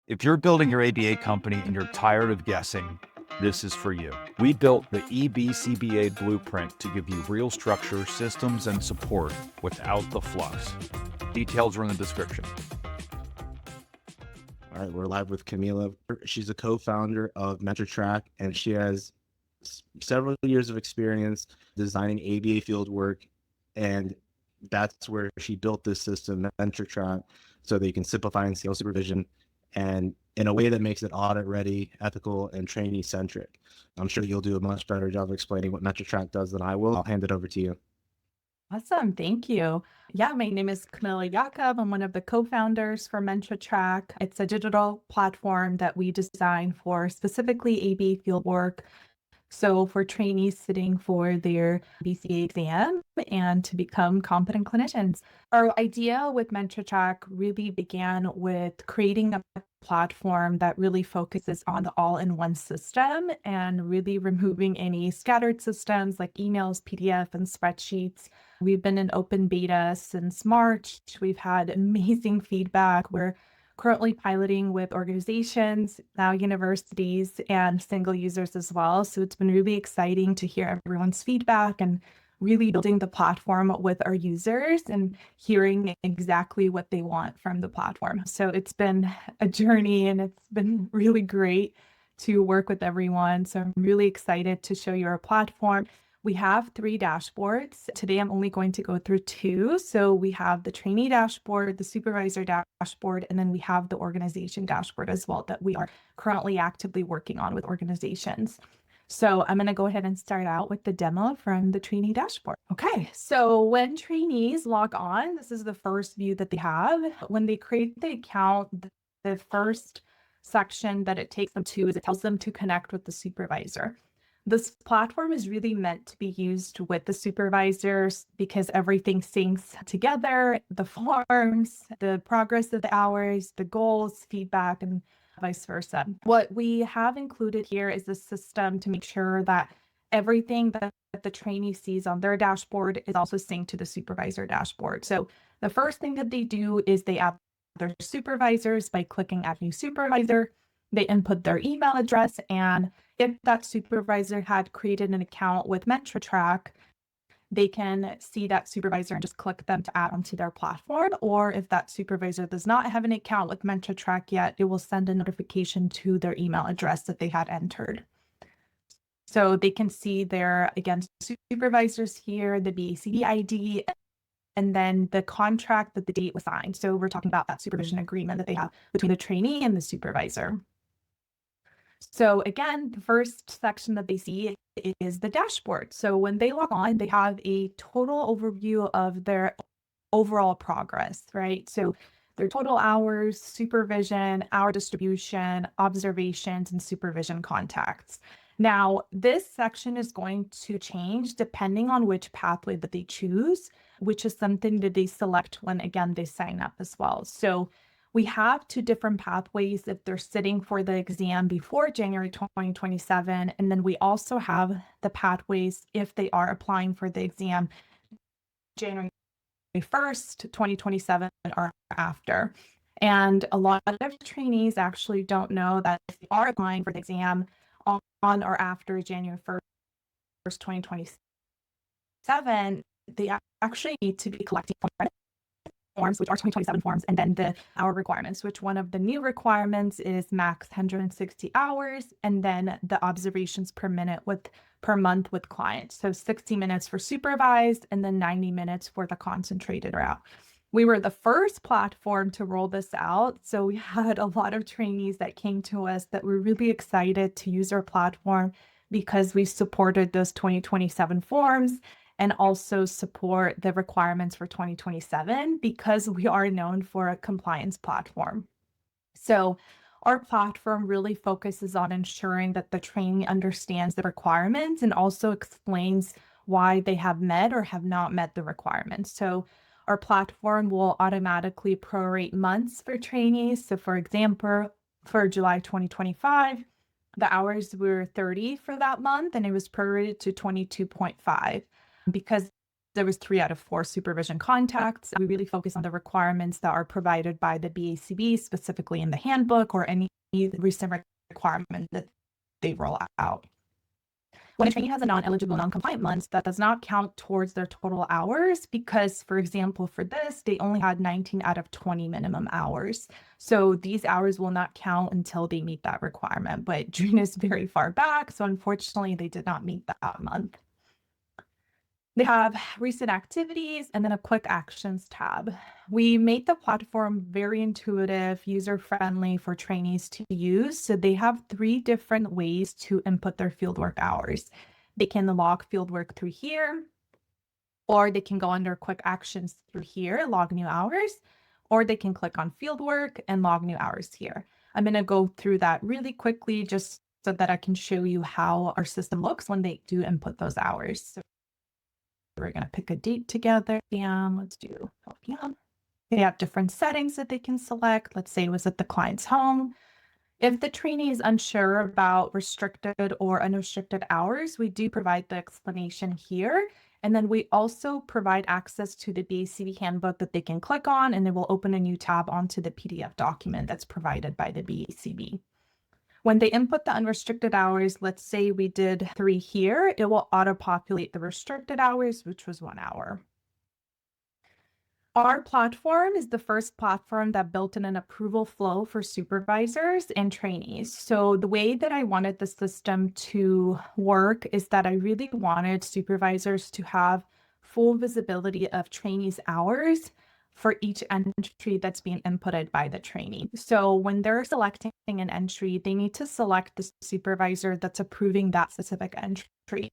If you're building your ABA company and you're tired of guessing, this is for you. We built the EBCBA blueprint to give you real structure, systems, and support without the fluff. Details are in the description. All right, we're live with Kamila. She's a co-founder of MentraTrack, and she has several years of experience designing ABA fieldwork, and that's where she built this system, MentraTrack, so that you can simplify and scale supervision and in a way that makes it audit-ready, ethical, and trainee-centric. I'm sure you'll do a much better job of explaining what MentraTrack does than I will. I'll hand it over to you. Awesome. Thank you. Yeah, my name is Kamila Iacob. I'm one of the co-founders for MentraTrack. It's a digital platform that we design for specifically ABA fieldwork. So for trainees sitting for their BCA exam and to become competent clinicians. Our idea with MentraTrack really began with creating a platform that really focuses on the all-in-one system and really removing any scattered systems like emails, PDF, and spreadsheets. We've been in open beta since March. We've had amazing feedback. We're currently piloting with organizations, now universities, and single users as well. So it's been really exciting to hear everyone's feedback and really building the platform with our users and hearing exactly what they want from the platform. So it's been a journey and it's been really great to work with everyone. So I'm really excited to show you our platform. We have 3 dashboards. Today, I'm only going to go through 2. So we have the trainee dashboard, the supervisor dashboard, and then we have the organization dashboard as well that we are currently actively working on with organizations. So I'm going to go ahead and start out with the demo from the trainee dashboard. Okay, so when trainees log on, this is the first view that they have. When they create the account, the first section that it takes them to is it tells them to connect with the supervisor. This platform is really meant to be used with the supervisors because everything syncs together, the forms, the progress of the hours, the goals, feedback, and vice versa. What we have included here is a system to make sure that everything that the trainee sees on their dashboard is also synced to the supervisor dashboard. So the first thing that they do is they add their supervisors by clicking Add New Supervisor. They input their email address, and if that supervisor had created an account with MentraTrack, they can see that supervisor and just click them to add onto their platform. Or if that supervisor does not have an account with MentraTrack yet, it will send a notification to their email address that they had entered. So they can see their, again, supervisors here, the BACB ID, and then the contract that the date was signed. So we're talking about that supervision agreement that they have between the trainee and the supervisor. So again, the first section that they see is the dashboard. So when they log on, they have a total overview of their overall progress, right? So their total hours, supervision, hour distribution, observations, and supervision contacts. Now, this section is going to change depending on which pathway that they choose, which is something that they select when, again, they sign up as well. So we have 2 different pathways if they're sitting for the exam before January 2027. And then we also have the pathways if they are applying for the exam January 1st, 2027 or after. And a lot of trainees actually don't know that if they are applying for the exam on or after January 1st, 2027, they actually need to be collecting forms, which are 2027 forms, and then the hour requirements, which one of the new requirements is max 160 hours, and then the observations per month with clients. So 60 minutes for supervised, and then 90 minutes for the concentrated route. We were the first platform to roll this out. So we had a lot of trainees that came to us that were really excited to use our platform because we supported those 2027 forms and also support the requirements for 2027 because we are known for a compliance platform. So our platform really focuses on ensuring that the trainee understands the requirements and also explains why they have met or have not met the requirements. So our platform will automatically prorate months for trainees. So for example, for July 2025, the hours were 30 for that month and it was prorated to 22.5. Because there was 3 out of 4 supervision contacts. We really focus on the requirements that are provided by the BACB, specifically in the handbook or any recent requirement that they roll out. When a trainee has a non-eligible, non-compliant month, that does not count towards their total hours because, for example, for this, they only had 19 out of 20 minimum hours. So these hours will not count until they meet that requirement. But June is very far back, so unfortunately, they did not meet that month. They have recent activities and then a quick actions tab. We made the platform very intuitive, user-friendly for trainees to use. So they have 3 different ways to input their fieldwork hours. They can log fieldwork through here, or they can go under quick actions through here, log new hours, or they can click on fieldwork and log new hours here. I'm going to go through that really quickly just so that I can show you how our system looks when they do input those hours. So we're going to pick a date together. Let's do 12 p.m. They have different settings that they can select. Let's say it was at the client's home. If the trainee is unsure about restricted or unrestricted hours, we do provide the explanation here. And then we also provide access to the BACB handbook that they can click on, and it will open a new tab onto the PDF document that's provided by the BACB. When they input the unrestricted hours, let's say we did 3 here, it will auto-populate the restricted hours, which was 1 hour. Our platform is the first platform that built in an approval flow for supervisors and trainees. So the way that I wanted the system to work is that I really wanted supervisors to have full visibility of trainees' hours for each entry that's being inputted by the trainee. So when they're selecting an entry, they need to select the supervisor that's approving that specific entry,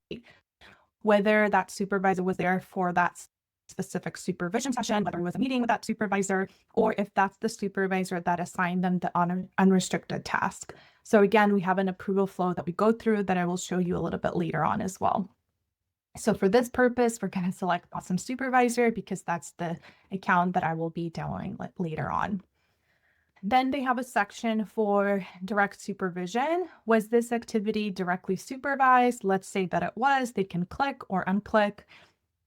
whether that supervisor was there for that specific supervision session, whether it was a meeting with that supervisor, or if that's the supervisor that assigned them the unrestricted task. So again, we have an approval flow that we go through that I will show you a little bit later on as well. So for this purpose, we're going to select Awesome Supervisor because that's the account that I will be demoing later on. Then they have a section for direct supervision. Was this activity directly supervised? Let's say that it was. They can click or unclick.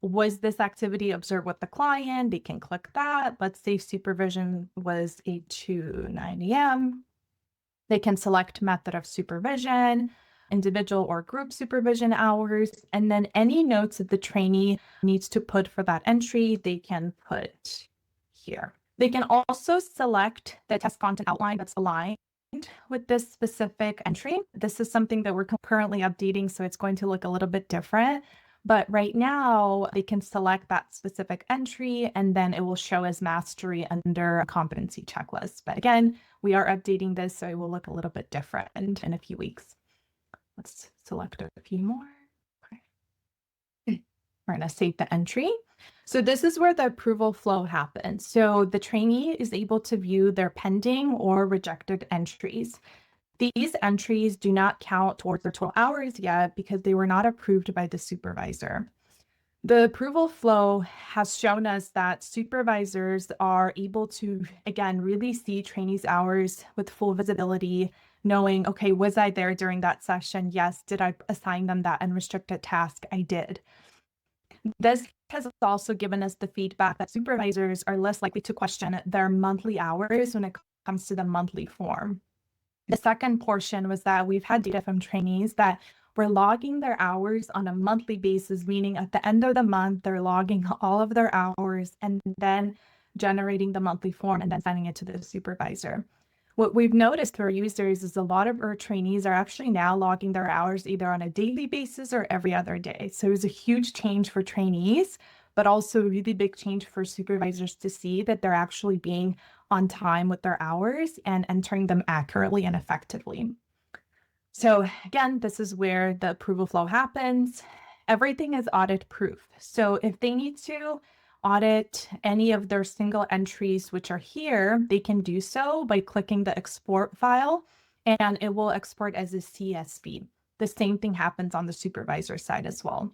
Was this activity observed with the client? They can click that. Let's say supervision was 8 to 9 a.m. They can select method of supervision, individual or group supervision hours, and then any notes that the trainee needs to put for that entry, they can put here. They can also select the test content outline that's aligned with this specific entry. This is something that we're currently updating, so it's going to look a little bit different. But right now, they can select that specific entry, and then it will show as mastery under a competency checklist. But again, we are updating this, so it will look a little bit different in a few weeks. Let's select a few more. Okay. We're going to save the entry. So this is where the approval flow happens. So the trainee is able to view their pending or rejected entries. These entries do not count towards their total hours yet because they were not approved by the supervisor. The approval flow has shown us that supervisors are able to, again, really see trainees' hours with full visibility, knowing, okay, was I there during that session? Yes. Did I assign them that unrestricted task? I did. This has also given us the feedback that supervisors are less likely to question their monthly hours when it comes to the monthly form. The second portion was that we've had data from trainees that were logging their hours on a monthly basis, meaning at the end of the month, they're logging all of their hours and then generating the monthly form and then sending it to the supervisor. What we've noticed for our users is a lot of our trainees are actually now logging their hours either on a daily basis or every other day. So it was a huge change for trainees, but also a really big change for supervisors to see that they're actually being on time with their hours and entering them accurately and effectively. So again, this is where the approval flow happens. Everything is audit proof. So if they need to audit any of their single entries, which are here, they can do so by clicking the export file, and it will export as a CSV. The same thing happens on the supervisor side as well.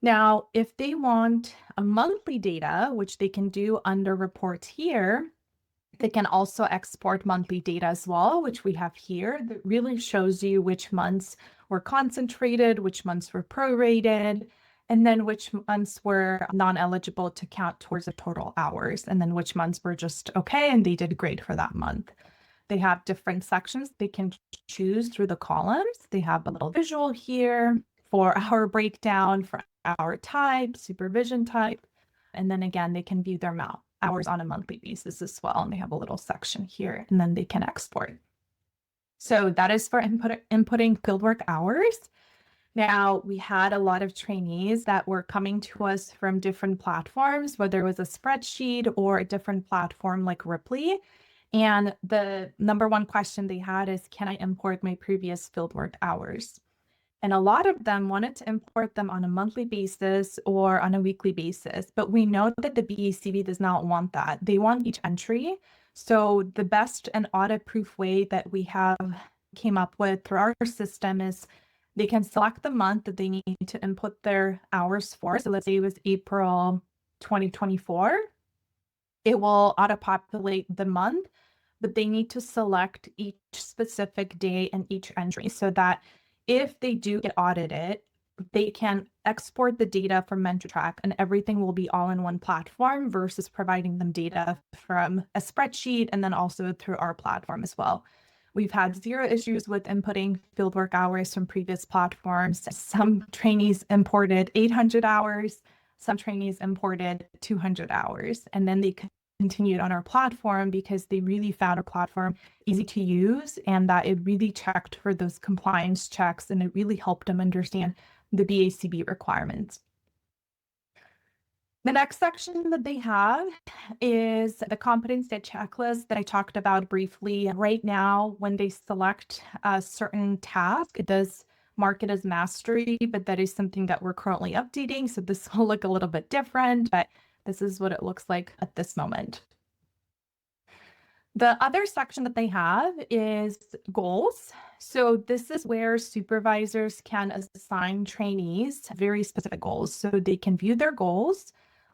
Now, if they want a monthly data, which they can do under reports here, they can also export monthly data as well, which we have here, that really shows you which months were concentrated, which months were prorated, and then which months were non-eligible to count towards the total hours, and then which months were just okay and they did great for that month. They have different sections they can choose through the columns. They have a little visual here for hour breakdown, for hour type, supervision type, and then again, they can view their hours on a monthly basis as well. And they have a little section here, and then they can export. So that is for inputting fieldwork hours. Now, we had a lot of trainees that were coming to us from different platforms, whether it was a spreadsheet or a different platform like Ripley. And the number one question they had is, can I import my previous fieldwork hours? And a lot of them wanted to import them on a monthly basis or on a weekly basis. But we know that the BACB does not want that. They want each entry. So the best and audit-proof way that we have came up with through our system is they can select the month that they need to input their hours for. So let's say it was April 2024. It will auto-populate the month, but they need to select each specific day and each entry so that if they do get audited, they can export the data from MentraTrack and everything will be all in one platform versus providing them data from a spreadsheet and then also through our platform as well. We've had zero issues with inputting fieldwork hours from previous platforms. Some trainees imported 800 hours, some trainees imported 200 hours, and then they continued on our platform because they really found our platform easy to use and that it really checked for those compliance checks and it really helped them understand the BACB requirements. The next section that they have is the competency checklist that I talked about briefly. Right now, when they select a certain task, it does mark it as mastery, but that is something that we're currently updating. So this will look a little bit different, but this is what it looks like at this moment. The other section that they have is goals. So this is where supervisors can assign trainees very specific goals. So they can view their goals.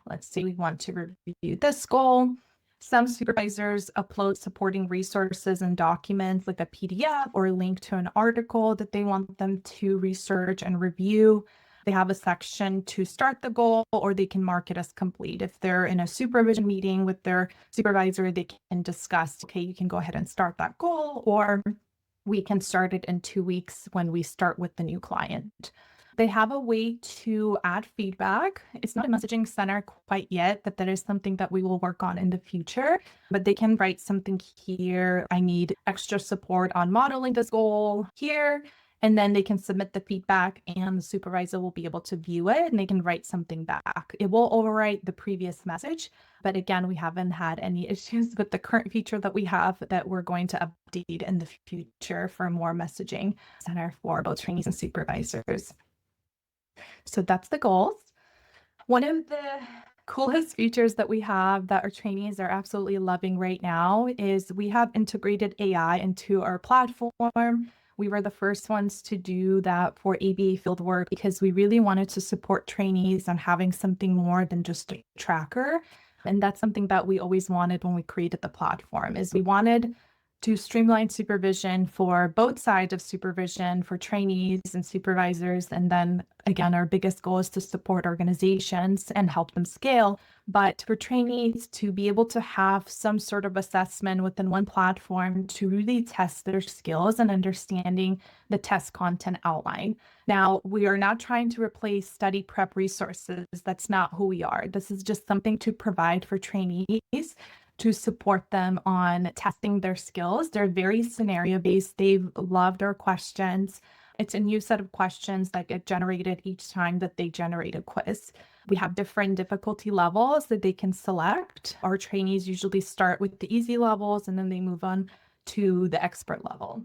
Let's say we want to review this goal. Some supervisors upload supporting resources and documents like a PDF or a link to an article that they want them to research and review. They have a section to start the goal, or they can mark it as complete. If they're in a supervision meeting with their supervisor, they can discuss, okay, you can go ahead and start that goal, or we can start it in 2 weeks when we start with the new client. They have a way to add feedback. It's not a messaging center quite yet, but that is something that we will work on in the future. But they can write something here. I need extra support on modeling this goal here. And then they can submit the feedback and the supervisor will be able to view it and they can write something back. It will overwrite the previous message. But again, we haven't had any issues with the current feature that we have that we're going to update in the future for more messaging center for both trainees and supervisors. So that's the goals. One of the coolest features that we have that our trainees are absolutely loving right now is we have integrated AI into our platform. We were the first ones to do that for ABA Fieldwork because we really wanted to support trainees on having something more than just a tracker. And that's something that we always wanted when we created the platform is we wanted to streamline supervision for both sides of supervision for trainees and supervisors. And then again, our biggest goal is to support organizations and help them scale. But for trainees to be able to have some sort of assessment within one platform to really test their skills and understanding the test content outline. Now, we are not trying to replace study prep resources. That's not who we are. This is just something to provide for trainees to support them on testing their skills. They're very scenario-based. They've loved our questions. It's a new set of questions that get generated each time that they generate a quiz. We have different difficulty levels that they can select. Our trainees usually start with the easy levels and then they move on to the expert level.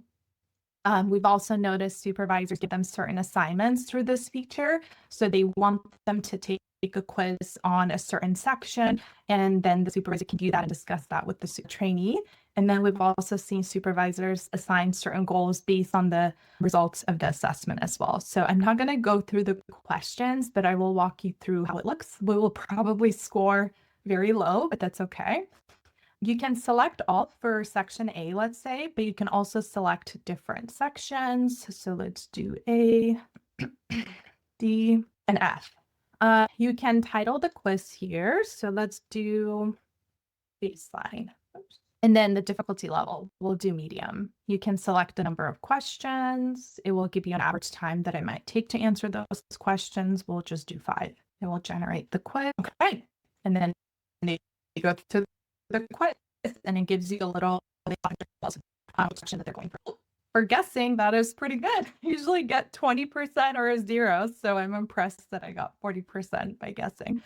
We've also noticed supervisors give them certain assignments through this feature. So they want them to take a quiz on a certain section, and then the supervisor can do that and discuss that with the trainee. And then we've also seen supervisors assign certain goals based on the results of the assessment as well. So I'm not going to go through the questions, but I will walk you through how it looks. We will probably score very low, but that's okay. You can select all for section A, let's say, but you can also select different sections. So let's do A, D, and F. You can title the quiz here. So let's do baseline. Oops. And then the difficulty level, we'll do medium. You can select the number of questions. It will give you an average time that it might take to answer those questions. We'll just do 5. It will generate the quiz. Okay. And then you go to the quiz and it gives you a little question that they're going for. For guessing, that is pretty good. Usually get 20% or a 0. So I'm impressed that I got 40% by guessing.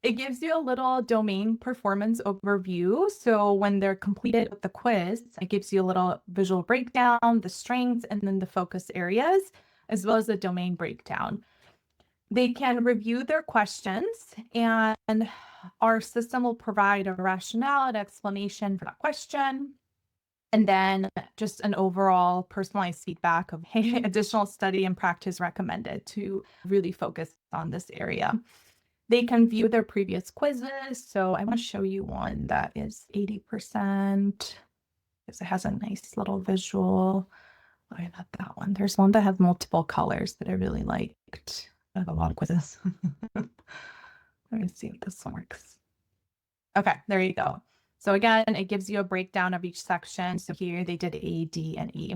It gives you a little domain performance overview. So when they're completed with the quiz, it gives you a little visual breakdown, the strengths, and then the focus areas, as well as the domain breakdown. They can review their questions, and our system will provide a rationale, an explanation for that question, and then just an overall personalized feedback of, hey, additional study and practice recommended to really focus on this area. They can view their previous quizzes. So I want to show you one that is 80% because it has a nice little visual. Oh, not that one. There's one that has multiple colors that I really liked. I have a lot of quizzes. Let me see if this works. Okay, there you go. So again, it gives you a breakdown of each section. So here they did A, D, and E.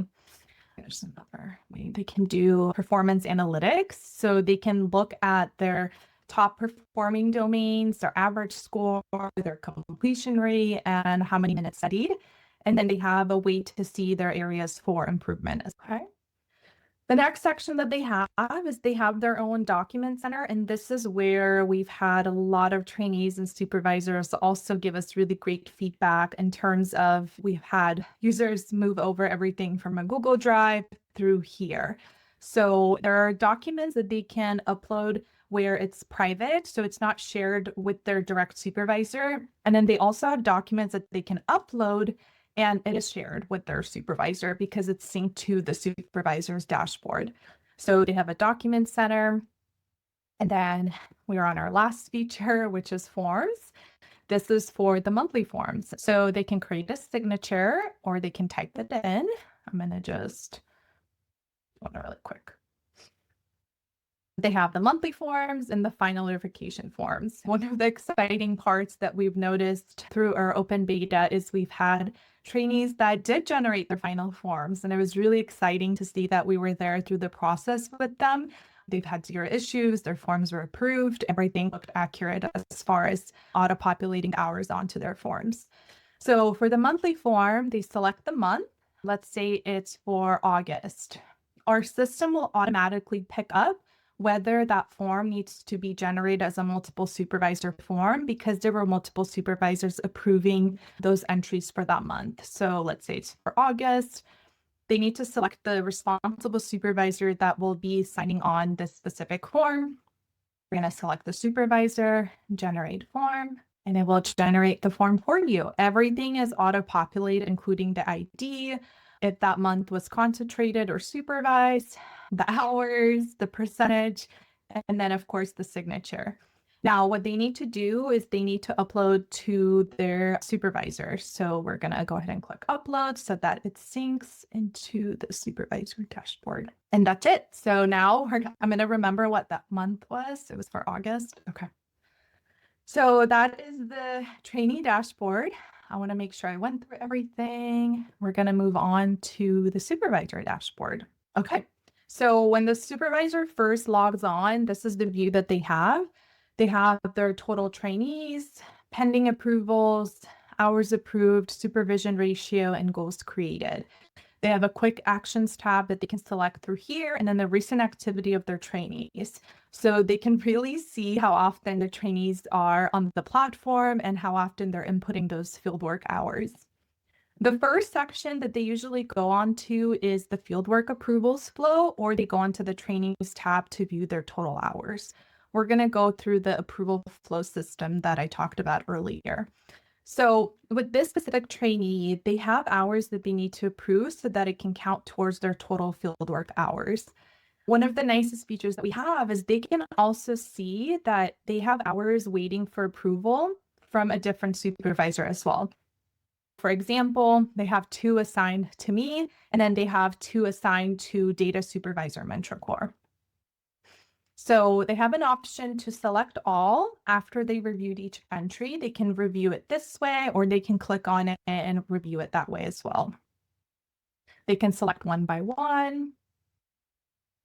There's another way they can do performance analytics. So they can look at their top performing domains, their average score, their completion rate, and how many minutes studied. And then they have a way to see their areas for improvement. Okay. The next section that they have is they have their own document center. And this is where we've had a lot of trainees and supervisors also give us really great feedback in terms of we've had users move over everything from a Google Drive through here. So there are documents that they can upload where it's private, so it's not shared with their direct supervisor. And then they also have documents that they can upload and it is shared with their supervisor because it's synced to the supervisor's dashboard. So they have a document center. And then we're on our last feature, which is forms. This is for the monthly forms. So they can create a signature or they can type it in. I'm going to just go really quick. They have the monthly forms and the final verification forms. One of the exciting parts that we've noticed through our open beta is we've had trainees that did generate their final forms. And it was really exciting to see that we were there through the process with them. They've had 0 issues, their forms were approved, everything looked accurate as far as auto-populating hours onto their forms. So for the monthly form, they select the month. Let's say it's for August. Our system will automatically pick up whether that form needs to be generated as a multiple supervisor form because there were multiple supervisors approving those entries for that month. So let's say it's for August. They need to select the responsible supervisor that will be signing on this specific form. We're going to select the supervisor, generate form, and it will generate the form for you. Everything is auto-populated, including the ID, if that month was concentrated or supervised, the hours, the percentage, and then of course the signature. Now, what they need to do is they need to upload to their supervisor. So we're going to go ahead and click upload so that it syncs into the supervisor dashboard. And that's it. So now I'm going to remember what that month was. It was for August. Okay. So that is the trainee dashboard. I want to make sure I went through everything. We're going to move on to the supervisor dashboard. Okay. So when the supervisor first logs on, this is the view that they have. They have their total trainees, pending approvals, hours approved, supervision ratio, and goals created. They have a quick actions tab that they can select through here, and then the recent activity of their trainees. So they can really see how often the trainees are on the platform and how often they're inputting those fieldwork hours. The first section that they usually go on to is the fieldwork approvals flow, or they go onto the trainees tab to view their total hours. We're going to go through the approval flow system that I talked about earlier. So with this specific trainee, they have hours that they need to approve so that it can count towards their total fieldwork hours. One of the nicest features that we have is they can also see that they have hours waiting for approval from a different supervisor as well. For example, they have 2 assigned to me, and then they have 2 assigned to data supervisor MentraTrack. So they have an option to select all after they reviewed each entry. They can review it this way, or they can click on it and review it that way as well. They can select one by one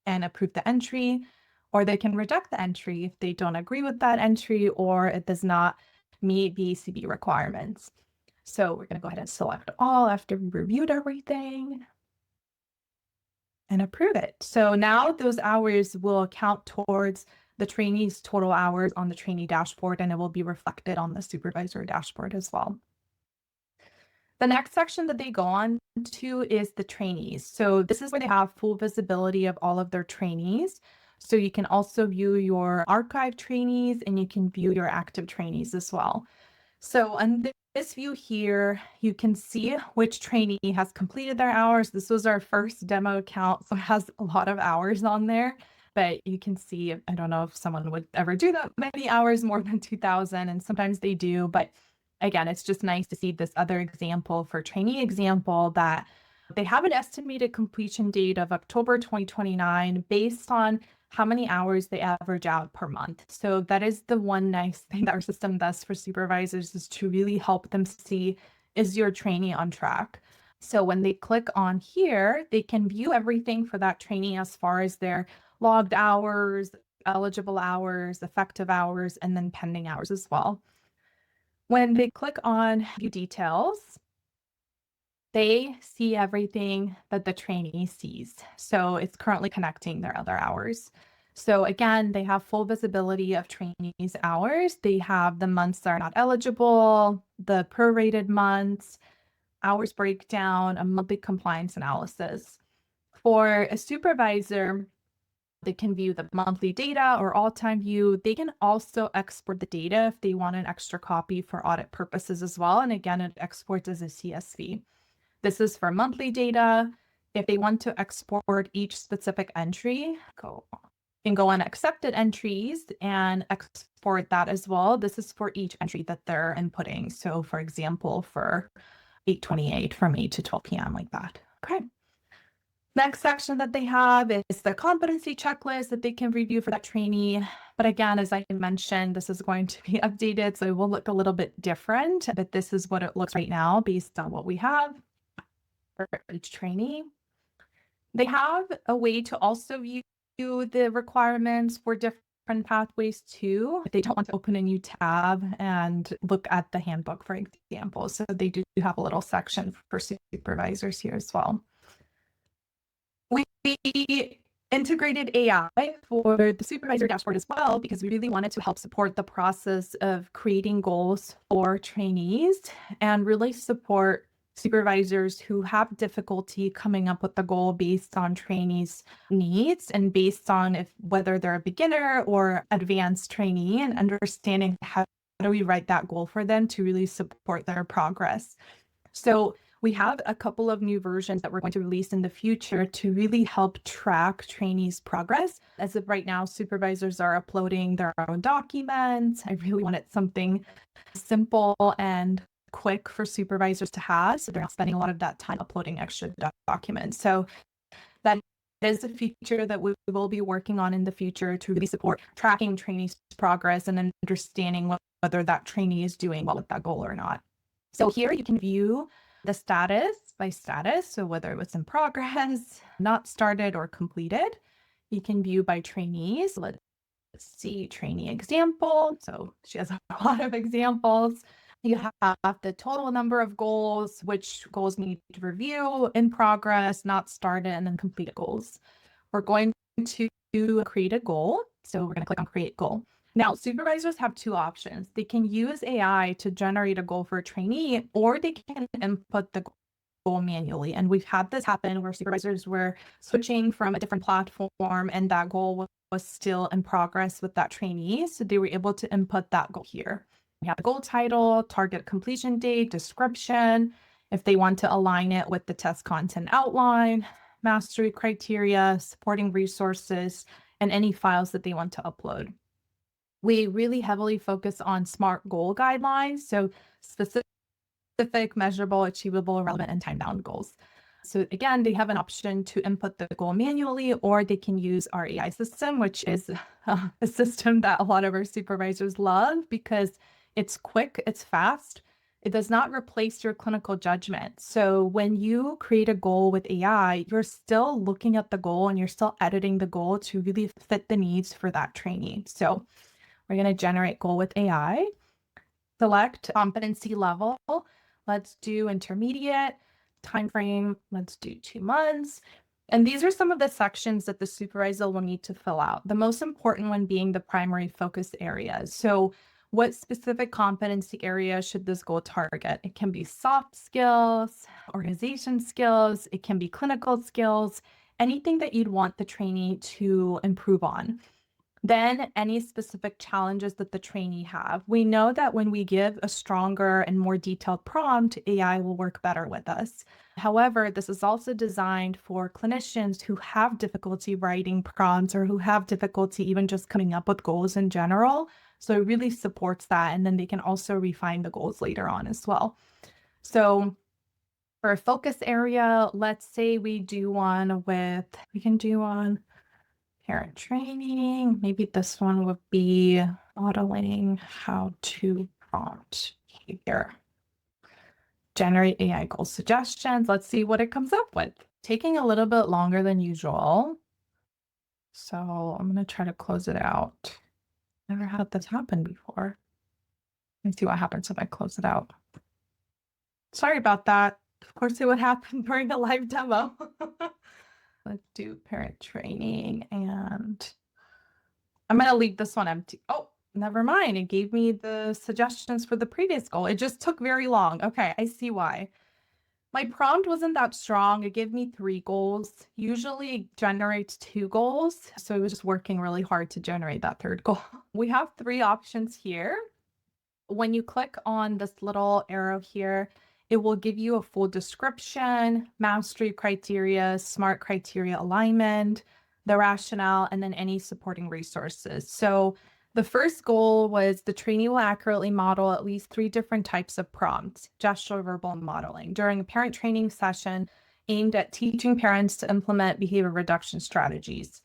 and approve the entry, or they can reject the entry if they don't agree with that entry or it does not meet BACB requirements. So we're going to go ahead and select all after we reviewed everything and approve it. So now those hours will count towards the trainee's total hours on the trainee dashboard, and it will be reflected on the supervisor dashboard as well. The next section that they go on to is the trainees. So this is where they have full visibility of all of their trainees. So you can also view your archive trainees and you can view your active trainees as well. So on this view here, you can see which trainee has completed their hours. This was our first demo account, so it has a lot of hours on there, but you can see, I don't know if someone would ever do that many hours, more than 2,000, and sometimes they do, but again, it's just nice to see this other example for trainee example that they have an estimated completion date of October 2029 based on how many hours they average out per month. So that is the one nice thing that our system does for supervisors, is to really help them see, is your trainee on track? So when they click on here, they can view everything for that trainee as far as their logged hours, eligible hours, effective hours, and then pending hours as well. When they click on view details, they see everything that the trainee sees. So it's currently connecting their other hours. So again, they have full visibility of trainees' hours. They have the months that are not eligible, the prorated months, hours breakdown, a monthly compliance analysis. For a supervisor, they can view the monthly data or all-time view. They can also export the data if they want an extra copy for audit purposes as well. And again, it exports as a CSV. This is for monthly data. If they want to export each specific entry, can go on accepted entries and export that as well. This is for each entry that they're inputting. So for example, for 8/28 from 8 to 12 p.m. like that. Okay. Next section that they have is the competency checklist that they can review for that trainee. But again, as I mentioned, this is going to be updated, so it will look a little bit different, but this is what it looks right now based on what we have for each trainee. They have a way to also view the requirements for different pathways too, if they don't want to open a new tab and look at the handbook, for example. So they do have a little section for supervisors here as well. We integrated AI for the supervisor dashboard as well, because we really wanted to help support the process of creating goals for trainees and really support supervisors who have difficulty coming up with the goal based on trainees' needs and based on whether they're a beginner or advanced trainee, and understanding how do we write that goal for them to really support their progress. So we have a couple of new versions that we're going to release in the future to really help track trainees' progress. As of right now, supervisors are uploading their own documents. I really wanted something simple and quick for supervisors to have, so they're not spending a lot of that time uploading extra documents. So that is a feature that we will be working on in the future to really support tracking trainees' progress and understanding whether that trainee is doing well with that goal or not. So here you can view the status by status. So whether it was in progress, not started, or completed. You can view by trainees. Let's see, trainee example. So she has a lot of examples. You have the total number of goals, which goals need to review, in progress, not started, and then completed goals. We're going to create a goal. So we're going to click on create goal. Now, supervisors have two options. They can use AI to generate a goal for a trainee, or they can input the goal manually. And we've had this happen where supervisors were switching from a different platform and that goal was still in progress with that trainee. So they were able to input that goal here. We have the goal title, target completion date, description, if they want to align it with the test content outline, mastery criteria, supporting resources, and any files that they want to upload. We really heavily focus on SMART goal guidelines, so specific, measurable, achievable, relevant, and time-bound goals. So again, they have an option to input the goal manually, or they can use our AI system, which is a system that a lot of our supervisors love because it's quick, it's fast. It does not replace your clinical judgment. So when you create a goal with AI, you're still looking at the goal and you're still editing the goal to really fit the needs for that trainee. So we're going to generate goal with AI, select competency level. Let's do intermediate. Time frame, let's do 2 months. And these are some of the sections that the supervisor will need to fill out. The most important one being the primary focus areas. So what specific competency area should this goal target? It can be soft skills, organization skills, it can be clinical skills, anything that you'd want the trainee to improve on. Then any specific challenges that the trainee have. We know that when we give a stronger and more detailed prompt, AI will work better with us. However, this is also designed for clinicians who have difficulty writing prompts or who have difficulty even just coming up with goals in general. So it really supports that. And then they can also refine the goals later on as well. So for a focus area, let's say we do one with, we can do one parent training. Maybe this one would be modeling how to prompt behavior. Generate AI goal suggestions. Let's see what it comes up with. Taking a little bit longer than usual. So I'm going to try to close it out. Never had this happen before. Let's see what happens if I close it out. Sorry about that. Of course, it would happen during a live demo. Let's do parent training, and I'm going to leave this one empty. Oh, never mind. It gave me the suggestions for the previous goal. It just took very long. Okay, I see why. My prompt wasn't that strong. It gave me 3 goals. Usually it generates 2 goals. So it was just working really hard to generate that 3rd goal. We have 3 options here. When you click on this little arrow here, it will give you a full description, mastery criteria, SMART criteria alignment, the rationale, and then any supporting resources. So the first goal was the trainee will accurately model at least 3 different types of prompts, gestural, verbal, and modeling during a parent training session aimed at teaching parents to implement behavior reduction strategies.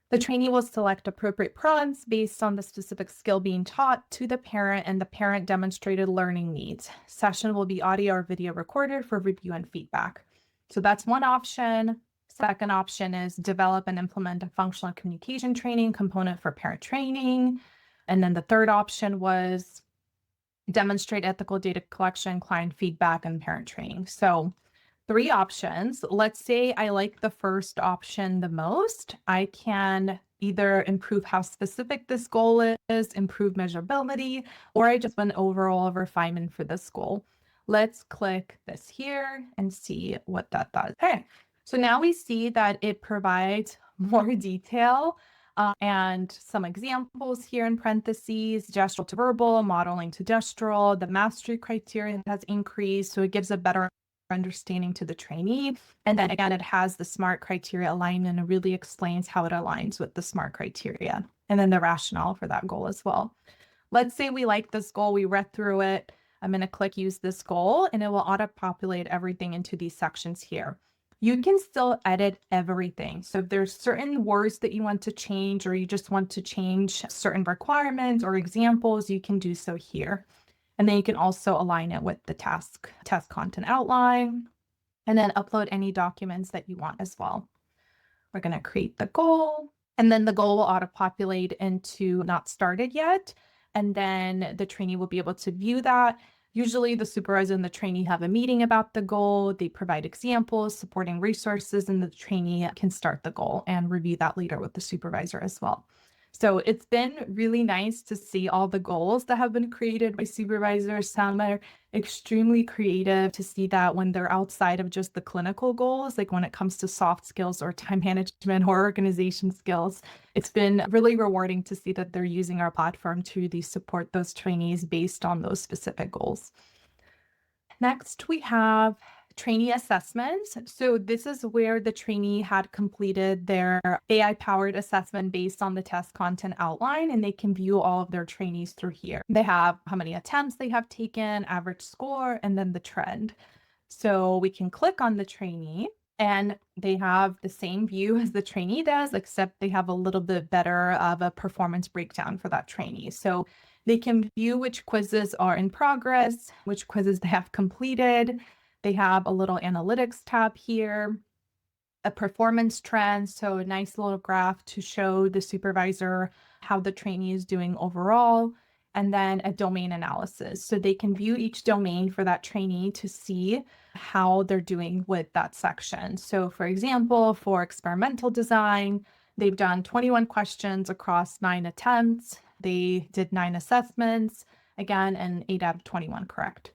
The trainee will select appropriate prompts based on the specific skill being taught to the parent and the parent demonstrated learning needs. Session will be audio or video recorded for review and feedback. So that's one option. Second option is develop and implement a functional communication training component for parent training. And then the third option was demonstrate ethical data collection, client feedback, and parent training. So 3 options. Let's say I like the first option the most. I can either improve how specific this goal is, improve measurability, or I just want overall refinement for this goal. Let's click this here and see what that does. Okay, so now we see that it provides more detail and some examples here in parentheses, gestural to verbal, modeling to gestural, the mastery criteria has increased, so it gives a better understanding to the trainee. And then again, it has the SMART criteria alignment and really explains how it aligns with the SMART criteria. And then the rationale for that goal as well. Let's say we like this goal, we read through it. I'm going to click use this goal and it will auto-populate everything into these sections here. You can still edit everything. So if there's certain words that you want to change, or you just want to change certain requirements or examples, you can do so here. And then you can also align it with the test content outline, and then upload any documents that you want as well. We're going to create the goal, and then the goal will auto-populate into not started yet. And then the trainee will be able to view that. Usually the supervisor and the trainee have a meeting about the goal. They provide examples, supporting resources, and the trainee can start the goal and review that later with the supervisor as well. So it's been really nice to see all the goals that have been created by supervisors. Some are extremely creative, to see that when they're outside of just the clinical goals, like when it comes to soft skills or time management or organization skills. It's been really rewarding to see that they're using our platform to really support those trainees based on those specific goals. Next, we have trainee assessments. So this is where the trainee had completed their AI-powered assessment based on the test content outline, and they can view all of their trainees through here. They have how many attempts they have taken, average score, and then the trend. So we can click on the trainee and they have the same view as the trainee does, except they have a little bit better of a performance breakdown for that trainee. So they can view which quizzes are in progress, which quizzes they have completed. They have a little analytics tab here, a performance trend, so a nice little graph to show the supervisor how the trainee is doing overall, and then a domain analysis. So they can view each domain for that trainee to see how they're doing with that section. So for example, for experimental design, they've done 21 questions across 9 attempts. They did 9 assessments, again, and 8 out of 21 correct.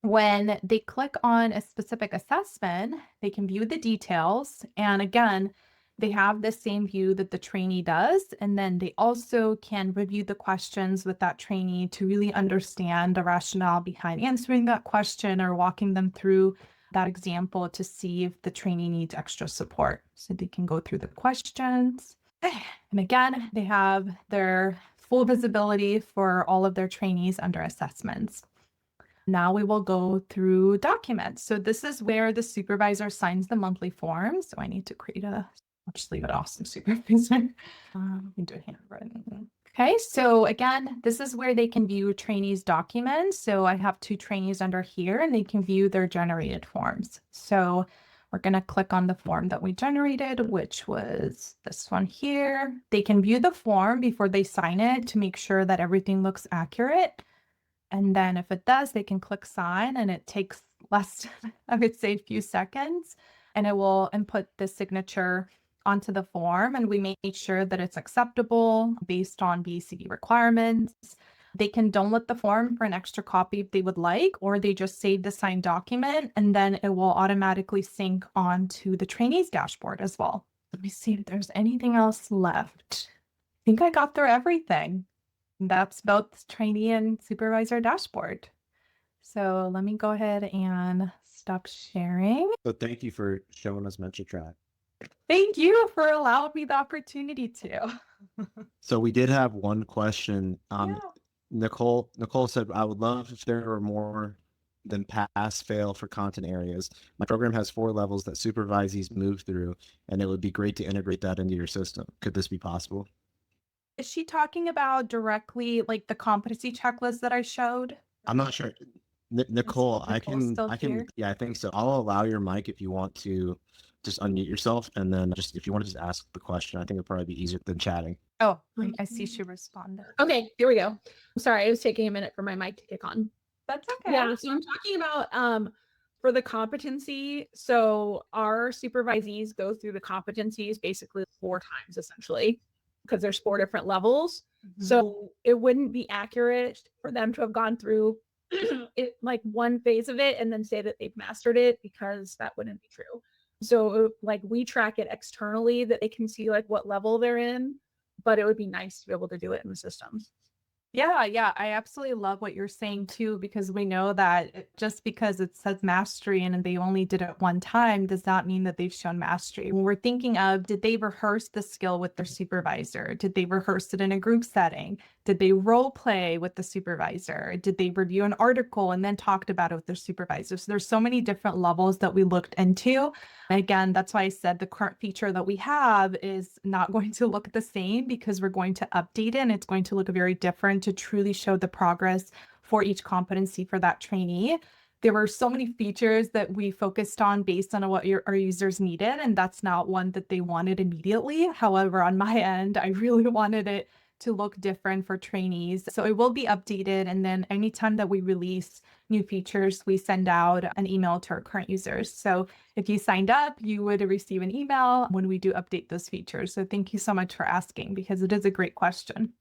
When they click on a specific assessment, they can view the details. And again, they have the same view that the trainee does. And then they also can review the questions with that trainee to really understand the rationale behind answering that question or walking them through that example to see if the trainee needs extra support. So they can go through the questions. And again, they have their full visibility for all of their trainees under assessments. Now we will go through documents. So this is where the supervisor signs the monthly form. So I need to create I'll just leave it off some supervisor. We can do a handwritten. Okay, so again, this is where they can view trainees' documents. So I have 2 trainees under here and they can view their generated forms. So we're going to click on the form that we generated, which was this one here. They can view the form before they sign it to make sure that everything looks accurate. And then if it does, they can click sign and it takes less, I would say, a few seconds, and it will input the signature onto the form. And we make sure that it's acceptable based on BACB requirements. They can download the form for an extra copy if they would like, or they just save the signed document and then it will automatically sync onto the trainee's dashboard as well. Let me see if there's anything else left. I think I got through everything. That's both trainee and supervisor dashboard. So let me go ahead and stop sharing. So thank you for showing us MentraTrack. Thank you for allowing me the opportunity to. So we did have one question. Yeah. Nicole said, I would love if there were more than pass fail for content areas. My program has 4 levels that supervisees move through, and it would be great to integrate that into your system. Could this be possible? Is she talking about directly like the competency checklist that I showed? I'm not sure. Nicole, I can, here? yeah, I think so. I'll allow your mic if you want to just unmute yourself. And then just, if you want to just ask the question, I think it'll probably be easier than chatting. Oh, I see she responded. Okay, here we go. I'm sorry, it was taking a minute for my mic to kick on. That's okay. Yeah, so I'm talking about for the competency. So our supervisees go through the competencies basically 4 times essentially, because there's 4 different levels. Mhm. So it wouldn't be accurate for them to have gone through it like one phase of it and then say that they've mastered it, because that wouldn't be true. So like we track it externally that they can see like what level they're in, but it would be nice to be able to do it in the systems. Yeah, I absolutely love what you're saying too, because we know that just because it says mastery and they only did it one time does not mean that they've shown mastery. When we're thinking of, did they rehearse the skill with their supervisor? Did they rehearse it in a group setting? Did they role play with the supervisor? Did they review an article and then talked about it with their supervisor? So there's so many different levels that we looked into. And again, that's why I said the current feature that we have is not going to look the same, because we're going to update it and it's going to look very different to truly show the progress for each competency for that trainee. There were so many features that we focused on based on what our users needed, and that's not one that they wanted immediately. However, on my end, I really wanted it to look different for trainees. So it will be updated. And then anytime that we release new features, we send out an email to our current users. So if you signed up, you would receive an email when we do update those features. So thank you so much for asking, because it is a great question.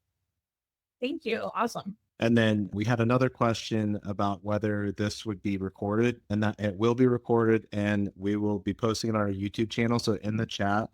Thank you. Awesome. And then we had another question about whether this would be recorded, and that it will be recorded, and we will be posting it on our YouTube channel. So in the chat,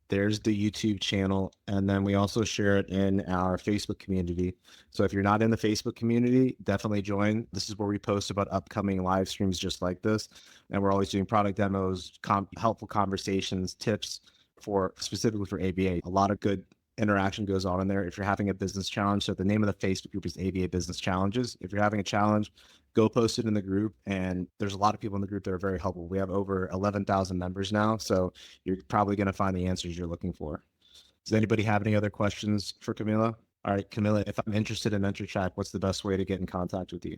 there's the YouTube channel. And then we also share it in our Facebook community. So if you're not in the Facebook community, definitely join. This is where we post about upcoming live streams just like this. And we're always doing product demos, helpful conversations, tips for specifically for ABA. A lot of good interaction goes on in there. If you're having a business challenge, so the name of the Facebook group is ABA Business Challenges. If you're having a challenge, go post it in the group. And there's a lot of people in the group that are very helpful. We have over 11,000 members now, so you're probably going to find the answers you're looking for. Does anybody have any other questions for Kamila? All right, Kamila, if I'm interested in MentraTrack, what's the best way to get in contact with you?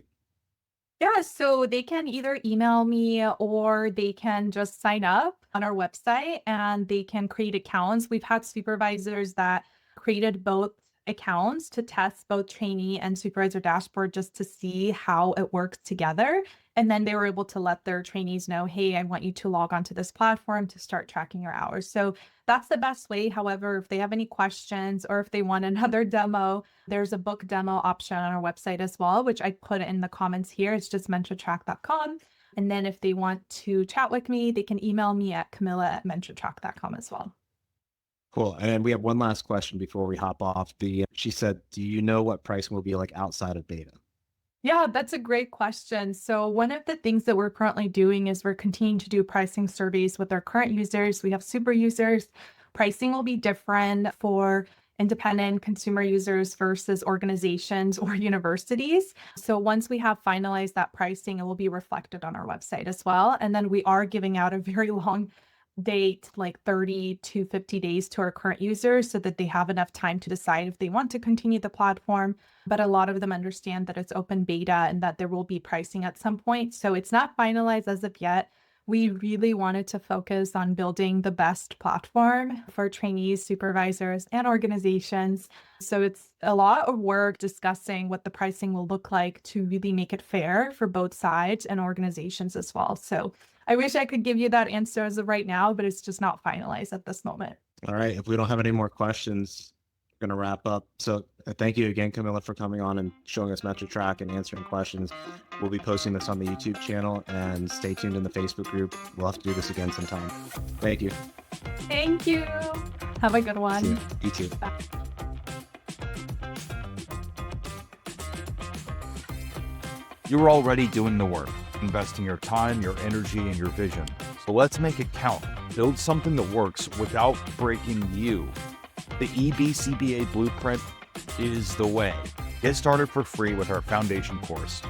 Yeah, so they can either email me or they can just sign up on our website and they can create accounts. We've had supervisors that created both accounts to test both trainee and supervisor dashboard just to see how it works together. And then they were able to let their trainees know, hey, I want you to log onto this platform to start tracking your hours. So that's the best way. However, if they have any questions or if they want another demo, there's a book demo option on our website as well, which I put in the comments here. It's just MentraTrack.com. And then if they want to chat with me, they can email me at Kamila@MentraTrack.com as well. Cool. And we have one last question before we hop off. She said, do you know what pricing will be like outside of beta? Yeah, that's a great question. So one of the things that we're currently doing is we're continuing to do pricing surveys with our current users. We have super users. Pricing will be different for independent consumer users versus organizations or universities. So once we have finalized that pricing, it will be reflected on our website as well. And then we are giving out a very long date, like 30 to 50 days to our current users so that they have enough time to decide if they want to continue the platform. But a lot of them understand that it's open beta and that there will be pricing at some point. So it's not finalized as of yet. We really wanted to focus on building the best platform for trainees, supervisors, and organizations. So it's a lot of work discussing what the pricing will look like to really make it fair for both sides and organizations as well. So I wish I could give you that answer as of right now, but it's just not finalized at this moment. All right. If we don't have any more questions, we're going to wrap up. So thank you again, Kamila, for coming on and showing us MentraTrack and answering questions. We'll be posting this on the YouTube channel and stay tuned in the Facebook group. We'll have to do this again sometime. Thank you. Thank you. Have a good one. See you. You too. Bye. You're already doing the work, investing your time, your energy, and your vision. So let's make it count. Build something that works without breaking you. The EBCBA Blueprint is the way. Get started for free with our foundation course.